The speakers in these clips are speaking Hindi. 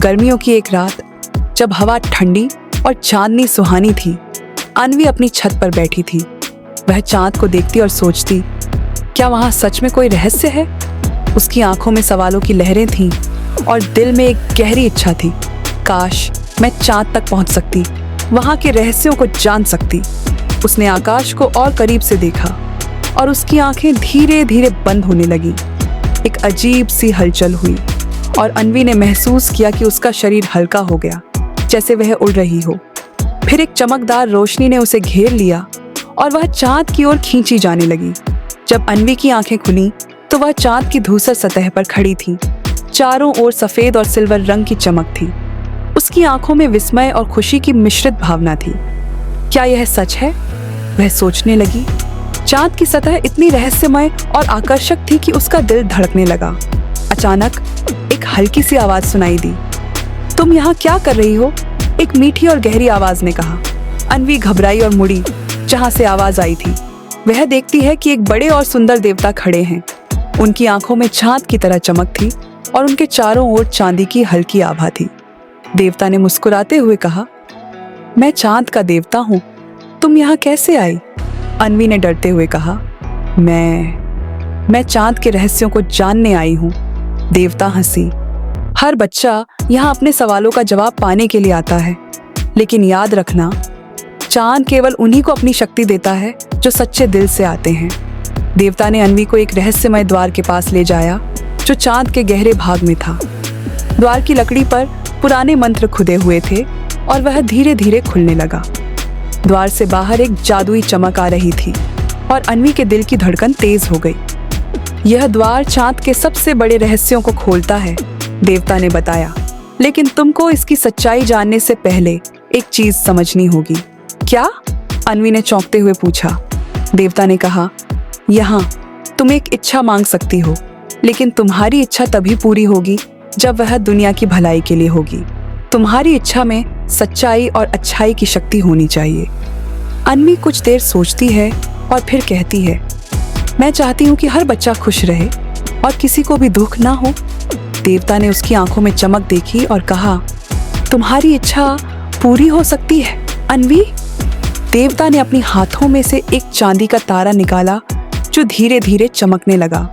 गर्मियों की एक रात, जब हवा ठंडी और चांदनी सुहानी थी, अन्वी अपनी छत पर बैठी थी। वह चांद को देखती और सोचती, क्या वहाँ सच में कोई रहस्य है? उसकी आंखों में सवालों की लहरें थीं और दिल में एक गहरी इच्छा थी। काश मैं चांद तक पहुँच सकती, वहाँ के रहस्यों को जान सकती। उसने आकाश को और करीब से देखा और उसकी आंखें धीरे धीरे बंद होने लगी। एक अजीब सी हलचल हुई और अन्वी ने महसूस किया कि उसका शरीर हल्का हो गया, जैसे वह उड़ रही हो। फिर एक चमकदार रोशनी ने उसे घेर लिया और वह चांद की ओर खींची जाने लगी। जब अन्वी की आंखें खुली तो वह चांद की धूसर सतह पर खड़ी थी। चारों ओर सफेद और सिल्वर रंग की चमक थी। उसकी आंखों में विस्मय और खुशी की मिश्रित भावना थी। क्या यह सच है? वह सोचने लगी। चांद की सतह इतनी रहस्यमय और आकर्षक थी कि उसका दिल धड़कने लगा। अचानक एक हल्की सी आवाज सुनाई दी। तुम यहाँ क्या कर रही हो? एक मीठी और गहरी आवाज ने कहा। अन्वी घबराई और मुड़ी जहाँ से आवाज आई थी। वह देखती है कि एक बड़े और सुंदर देवता खड़े हैं। उनकी आंखों में चांद की तरह चमक थी और उनके चारों ओर चांदी की हल्की आभा थी। देवता ने मुस्कुराते हुए कहा, मैं चांद का देवता हूँ, तुम यहाँ कैसे आई? अन्वी ने डरते हुए कहा, मैं चांद के रहस्यों को जानने आई हूँ। देवता हंसी। हर बच्चा यहाँ अपने सवालों का जवाब पाने के लिए आता है, लेकिन याद रखना, चांद केवल उन्हीं को अपनी शक्ति देता है जो सच्चे दिल से आते हैं। देवता ने अन्वी को एक रहस्यमय द्वार के पास ले जाया जो चांद के गहरे भाग में था। द्वार की लकड़ी पर पुराने मंत्र खुदे हुए थे और वह धीरे धीरे खुलने लगा। द्वार से बाहर एक जादुई चमक आ रही थी और अन्वी के दिल की धड़कन तेज हो गई। यह द्वार चांद के सबसे बड़े रहस्यों को खोलता है, देवता ने बताया, लेकिन तुमको इसकी सच्चाई जानने से पहले एक चीज समझनी होगी। क्या? अन्वी ने चौंकते हुए पूछा। देवता ने कहा, यहाँ तुम एक इच्छा मांग सकती हो, लेकिन तुम्हारी इच्छा तभी पूरी होगी जब वह दुनिया की भलाई के लिए होगी। तुम्हारी इच्छा में सच्चाई और अच्छाई की शक्ति होनी चाहिए। अन्वी कुछ देर सोचती है और फिर कहती है, मैं चाहती हूँ कि हर बच्चा खुश रहे और किसी को भी दुख ना हो। देवता ने उसकी आंखों में चमक देखी और कहा, तुम्हारी इच्छा पूरी हो सकती है अन्वी। देवता ने अपनी हाथों में से एक चांदी का तारा निकाला जो धीरे धीरे चमकने लगा।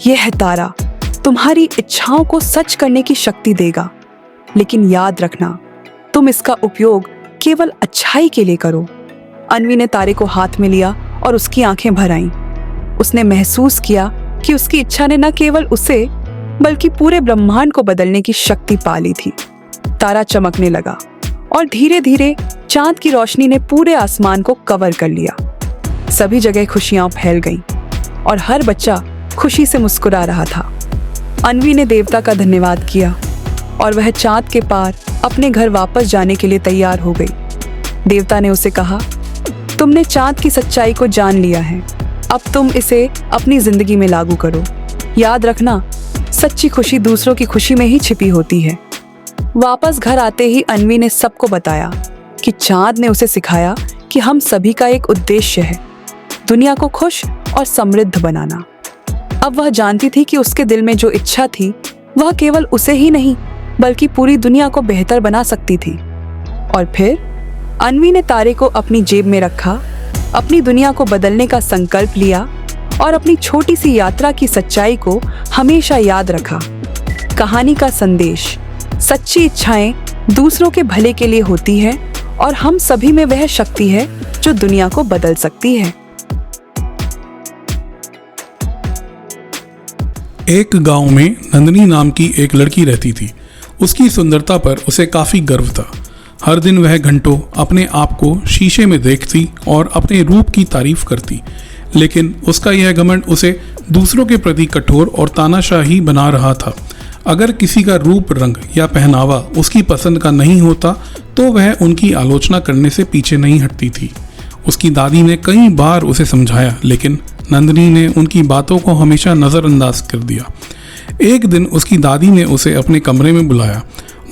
यह तारा तुम्हारी इच्छाओं को सच करने की शक्ति देगा, लेकिन याद रखना, तुम इसका उपयोग केवल अच्छाई के लिए करो। अन्वी ने तारे को हाथ में लिया और उसकी आंखें भर आईं। उसने महसूस किया कि उसकी इच्छा ने न केवल उसे बल्कि पूरे ब्रह्मांड को बदलने की शक्ति पा ली थी। तारा चमकने लगा और धीरे धीरे चांद की रोशनी ने पूरे आसमान को कवर कर लिया। सभी जगह खुशियां फैल गईं और हर बच्चा खुशी से मुस्कुरा रहा था। अन्वी ने देवता का धन्यवाद किया और वह चांद के पार अपने घर वापस जाने के लिए तैयार हो गई। देवता ने उसे कहा, तुमने चांद की सच्चाई को जान लिया है, अब तुम इसे अपनी जिंदगी में लागू करो। याद रखना, सच्ची खुशी दूसरों की खुशी में ही छिपी होती है। वापस घर आते ही अन्वी ने सबको बताया कि चांद ने उसे सिखाया कि हम सभी का एक उद्देश्य है, दुनिया को खुश और समृद्ध बनाना। अब वह जानती थी कि उसके दिल में जो इच्छा थी वह केवल उसे ही नहीं बल्कि पूरी दुनिया को बेहतर बना सकती थी। और फिर अन्वी ने तारे को अपनी जेब में रखा, अपनी दुनिया को बदलने का संकल्प लिया और अपनी छोटी सी यात्रा की सच्चाई को हमेशा याद रखा। कहानी का संदेश, सच्ची इच्छाएं दूसरों के भले के लिए होती है और हम सभी में वह शक्ति है जो दुनिया को बदल सकती है। एक गांव में नंदिनी नाम की एक लड़की रहती थी। उसकी सुंदरता पर उसे काफ़ी गर्व था। हर दिन वह घंटों अपने आप को शीशे में देखती और अपने रूप की तारीफ करती, लेकिन उसका यह घमंड उसे दूसरों के प्रति कठोर और तानाशाही बना रहा था। अगर किसी का रूप, रंग या पहनावा उसकी पसंद का नहीं होता तो वह उनकी आलोचना करने से पीछे नहीं हटती थी। उसकी दादी ने कई बार उसे समझाया, लेकिन नंदिनी ने उनकी बातों को हमेशा नज़रअंदाज कर दिया। एक दिन उसकी दादी ने उसे अपने कमरे में बुलाया।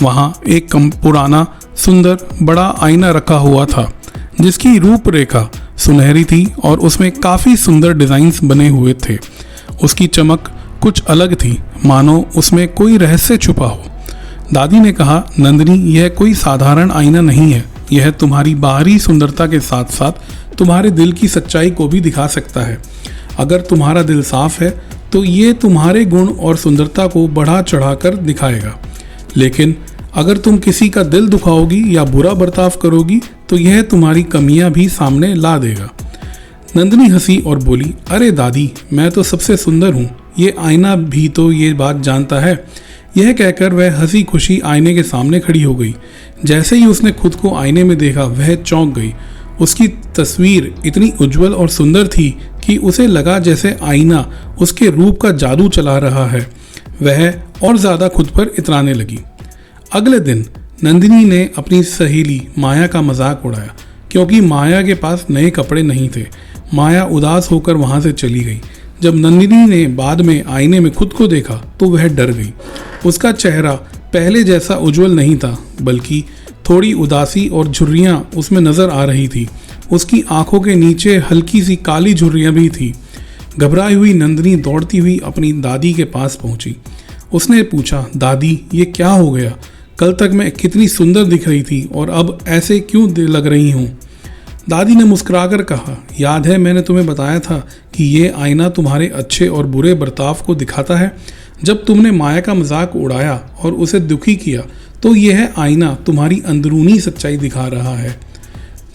वहाँ एक पुराना सुंदर बड़ा आईना रखा हुआ था जिसकी रूपरेखा सुनहरी थी और उसमें काफ़ी सुंदर डिज़ाइंस बने हुए थे। उसकी चमक कुछ अलग थी, मानो उसमें कोई रहस्य छुपा हो। दादी ने कहा, नंदिनी, यह कोई साधारण आईना नहीं है। यह तुम्हारी बाहरी सुंदरता के साथ साथ तुम्हारे दिल की सच्चाई को भी दिखा सकता है। अगर तुम्हारा दिल साफ है तो ये तुम्हारे गुण और सुंदरता को बढ़ा चढ़ाकर दिखाएगा, लेकिन अगर तुम किसी का दिल दुखाओगी या बुरा बर्ताव करोगी तो यह तुम्हारी कमियां भी सामने ला देगा। नंदिनी हंसी और बोली, अरे दादी, मैं तो सबसे सुंदर हूँ, ये आईना भी तो ये बात जानता है। यह कहकर वह हंसी खुशी आईने के सामने खड़ी हो गई। जैसे ही उसने खुद को आईने में देखा वह चौंक गई। उसकी तस्वीर इतनी उज्जवल और सुंदर थी कि उसे लगा जैसे आईना उसके रूप का जादू चला रहा है। वह और ज़्यादा खुद पर इतराने लगी। अगले दिन नंदिनी ने अपनी सहेली माया का मजाक उड़ाया, क्योंकि माया के पास नए कपड़े नहीं थे। माया उदास होकर वहाँ से चली गई। जब नंदिनी ने बाद में आईने में खुद को देखा तो वह डर गई। उसका चेहरा पहले जैसा उज्जवल नहीं था, बल्कि थोड़ी उदासी और झुर्रियाँ उसमें नजर आ रही थी। उसकी आंखों के नीचे हल्की सी काली झुर्रियाँ भी थी। घबराई हुई नंदिनी दौड़ती हुई अपनी दादी के पास पहुंची। उसने पूछा, दादी, ये क्या हो गया? कल तक मैं कितनी सुंदर दिख रही थी और अब ऐसे क्यों लग रही हूँ? दादी ने मुस्कुराकर कहा, याद है मैंने तुम्हें बताया था कि ये आईना तुम्हारे अच्छे और बुरे बर्ताव को दिखाता है। जब तुमने माया का मजाक उड़ाया और उसे दुखी किया तो यह आईना तुम्हारी अंदरूनी सच्चाई दिखा रहा है।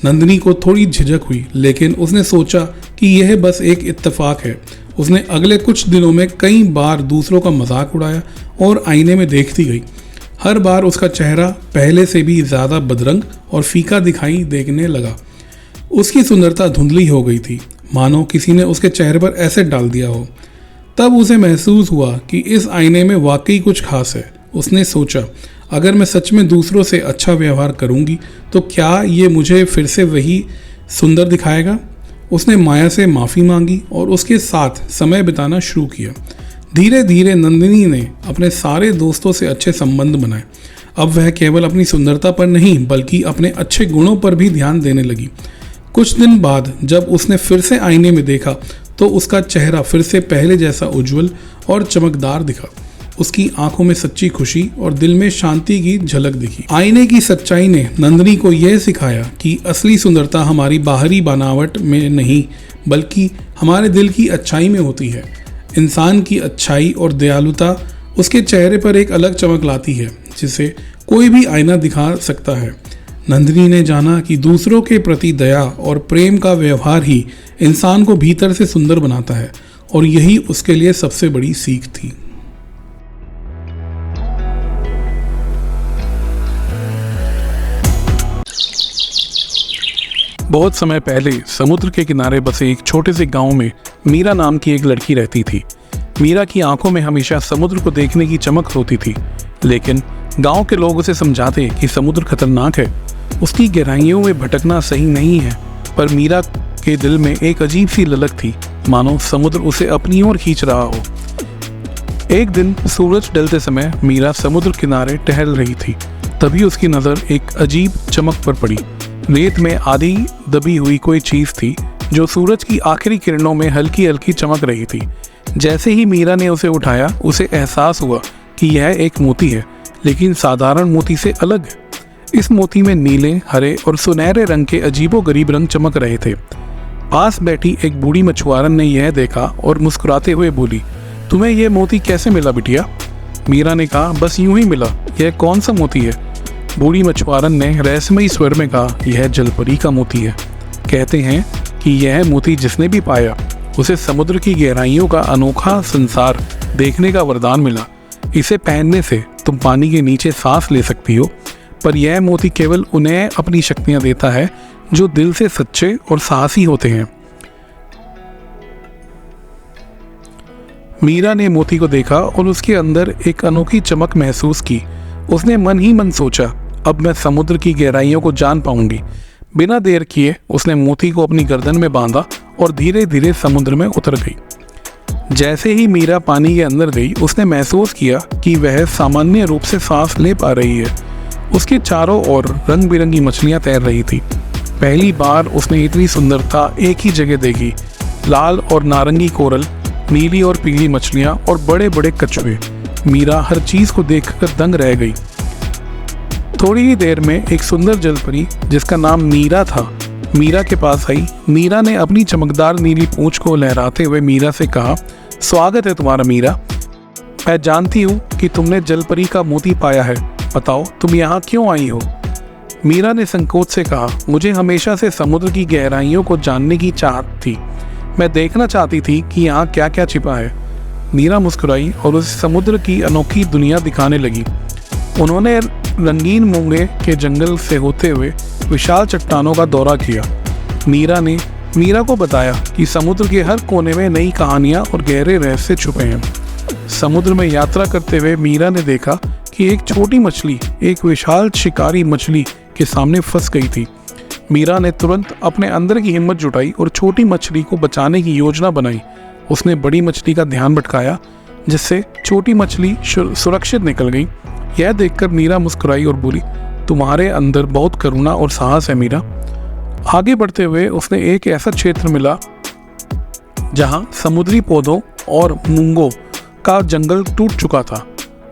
नंदिनी को थोड़ी झिझक हुई, लेकिन उसने सोचा कि यह बस एक इत्तेफाक है। उसने अगले कुछ दिनों में कई बार दूसरों का मजाक उड़ाया और आईने में देखती गई। हर बार उसका चेहरा पहले से भी ज़्यादा बदरंग और फीका दिखाई देने लगा। उसकी सुंदरता धुंधली हो गई थी, मानो किसी ने उसके चेहरे पर एसिड डाल दिया हो। तब उसे महसूस हुआ कि इस आईने में वाकई कुछ खास है। उसने सोचा, अगर मैं सच में दूसरों से अच्छा व्यवहार करूंगी तो क्या ये मुझे फिर से वही सुंदर दिखाएगा? उसने माया से माफ़ी मांगी और उसके साथ समय बिताना शुरू किया। धीरे धीरे नंदिनी ने अपने सारे दोस्तों से अच्छे संबंध बनाए। अब वह केवल अपनी सुंदरता पर नहीं बल्कि अपने अच्छे गुणों पर भी ध्यान देने लगी। कुछ दिन बाद जब उसने फिर से आईने में देखा तो उसका चेहरा फिर से पहले जैसा उज्जवल और चमकदार दिखा। उसकी आंखों में सच्ची खुशी और दिल में शांति की झलक दिखी। आईने की सच्चाई ने नंदिनी को यह सिखाया कि असली सुंदरता हमारी बाहरी बनावट में नहीं बल्कि हमारे दिल की अच्छाई में होती है। इंसान की अच्छाई और दयालुता उसके चेहरे पर एक अलग चमक लाती है जिसे कोई भी आईना दिखा सकता है। नंदिनी ने जाना कि दूसरों के प्रति दया और प्रेम का व्यवहार ही इंसान को भीतर से सुंदर बनाता है और यही उसके लिए सबसे बड़ी सीख थी। बहुत समय पहले समुद्र के किनारे बसे एक छोटे से गांव में मीरा नाम की एक लड़की रहती थी। मीरा की आंखों में हमेशा समुद्र को देखने की चमक होती थी, लेकिन गांव के लोग उसे समझाते कि समुद्र खतरनाक है, उसकी गहराइयों में भटकना सही नहीं है। पर मीरा के दिल में एक अजीब सी ललक थी, मानो समुद्र उसे अपनी ओर खींच रहा हो। एक दिन सूरज ढलते समय मीरा समुद्र किनारे टहल रही थी। तभी उसकी नज़र एक अजीब चमक पर पड़ी। रेत में आधी दबी हुई कोई चीज़ थी जो सूरज की आखिरी किरणों में हल्की हल्की चमक रही थी। जैसे ही मीरा ने उसे उठाया उसे एहसास हुआ कि यह एक मोती है, लेकिन साधारण मोती से अलग है। इस मोती में नीले, हरे और सुनहरे रंग के अजीबोगरीब रंग चमक रहे थे। पास बैठी एक बूढ़ी मछुआरन ने यह देखा और मुस्कुराते हुए बोली, तुम्हें यह मोती कैसे मिला बिटिया? मीरा ने कहा, बस यूं ही मिला। यह कौन सा मोती है? बूढ़ी मछुआरन ने रहस्यमयी स्वर में कहा, यह जलपरी का मोती है। कहते हैं कि यह मोती जिसने भी पाया उसे समुद्र की गहराइयों का अनोखा संसार देखने का वरदान मिला। इसे पहनने से तुम पानी के नीचे सांस ले सकती हो, पर यह मोती केवल उन्हें अपनी शक्तियां देता है जो दिल से सच्चे और साहसी होते हैं। मीरा ने मोती को देखा और उसके अंदर एक अनोखी चमक महसूस की। उसने मन ही मन सोचा, अब मैं समुद्र की गहराइयों को जान पाऊंगी। बिना देर किए उसने मोती को अपनी गर्दन में बांधा और धीरे धीरे समुद्र में उतर गई। जैसे ही मीरा पानी के अंदर गई उसने महसूस किया कि वह सामान्य रूप से सांस ले पा रही है। उसके चारों ओर रंग बिरंगी मछलियां तैर रही थी। पहली बार उसने इतनी सुंदरता एक ही जगह देखी। लाल और नारंगी कोरल, नीली और पीली मछलियां और बड़े बड़े कछुए। मीरा हर चीज को देखकर दंग रह गई। थोड़ी ही देर में एक सुंदर जलपरी जिसका नाम मीरा था मीरा के पास आई। मीरा ने अपनी चमकदार नीली पूंछ को लहराते हुए मीरा से कहा, स्वागत है तुम्हारा मीरा। मैं जानती हूँ कि तुमने जलपरी का मोती पाया है, बताओ तुम यहाँ क्यों आई हो। मीरा ने संकोच से कहा, मुझे हमेशा से समुद्र की गहराइयों को जानने की चाहत थी। मैं देखना चाहती थी कि यहाँ क्या क्या छिपा है। मीरा मुस्कुराई और उसे समुद्र की अनोखी दुनिया दिखाने लगी। उन्होंने रंगीन मूंगे के जंगल से होते हुए विशाल चट्टानों का दौरा किया। मीरा ने मीरा को बताया कि समुद्र के हर कोने में नई कहानियाँ और गहरे रहस्य छुपे हैं। समुद्र में यात्रा करते हुए मीरा ने देखा कि एक छोटी मछली एक विशाल शिकारी मछली के सामने फंस गई थी। मीरा ने तुरंत अपने अंदर की हिम्मत जुटाई और छोटी मछली को बचाने की योजना बनाई। उसने बड़ी मछली का ध्यान भटकाया, जिससे छोटी मछली सुरक्षित निकल गई। यह देखकर मीरा मुस्कुराई और बोली, तुम्हारे अंदर बहुत करुणा और साहस है मीरा। आगे बढ़ते हुए उसने एक ऐसा क्षेत्र मिला जहां समुद्री पौधों और मूंगों का जंगल टूट चुका था।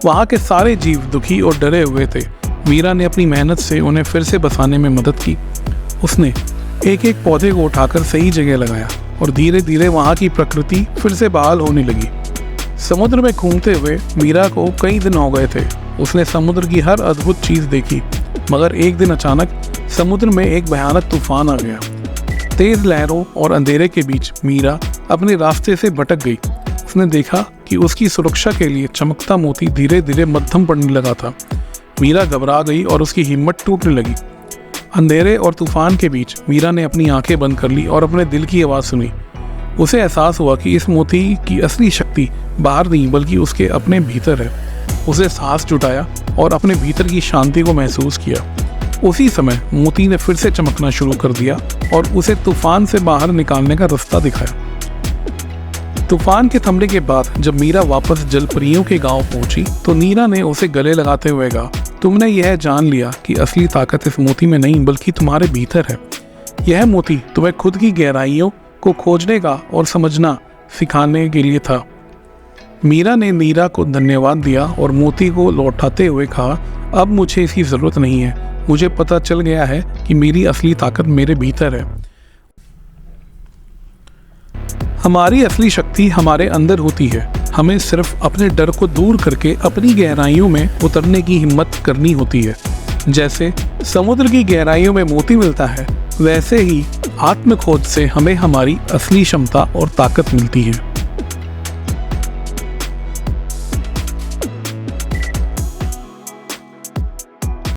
वहां के सारे जीव दुखी और डरे हुए थे। मीरा ने अपनी मेहनत से उन्हें फिर से बसाने में मदद की। उसने एक एक पौधे को उठाकर सही जगह लगाया और धीरे धीरे वहां की प्रकृति फिर से बहाल होने लगी। समुद्र में घूमते हुए मीरा को कई दिन हो गए थे। उसने समुद्र की हर अद्भुत चीज देखी, मगर एक दिन अचानक समुद्र में एक भयानक तूफान आ गया। तेज लहरों और अंधेरे के बीच मीरा अपने रास्ते से भटक गई। उसने देखा कि उसकी सुरक्षा के लिए चमकता मोती धीरे धीरे मध्यम पड़ने लगा था। मीरा घबरा गई और उसकी हिम्मत टूटने लगी। अंधेरे और तूफान के बीच मीरा ने अपनी आंखें बंद कर ली और अपने दिल की आवाज़ सुनी। उसे एहसास हुआ कि इस मोती की असली शक्ति बाहर नहीं बल्कि उसके अपने भीतर है। उसे सांस जुटाया और अपने भीतर की शांति को महसूस किया। उसी समय मोती ने फिर से चमकना शुरू कर दिया और उसे तूफान से बाहर निकालने का रास्ता दिखाया। तूफान के थमने के बाद जब मीरा वापस जलपरियों के गांव पहुंची तो नीरा ने उसे गले लगाते हुए कहा, तुमने यह जान लिया कि असली ताकत इस मोती में नहीं बल्कि तुम्हारे भीतर है। यह मोती तुम्हें खुद की गहराइयों को खोजने का और समझना सिखाने के लिए था। मीरा ने नीरा को धन्यवाद दिया और मोती को लौटाते हुए कहा, अब मुझे इसकी ज़रूरत नहीं है। मुझे पता चल गया है कि मेरी असली ताकत मेरे भीतर है। हमारी असली शक्ति हमारे अंदर होती है। हमें सिर्फ अपने डर को दूर करके अपनी गहराइयों में उतरने की हिम्मत करनी होती है। जैसे समुद्र की गहराइयों में मोती मिलता है, वैसे ही आत्म खोज से हमें हमारी असली क्षमता और ताकत मिलती है।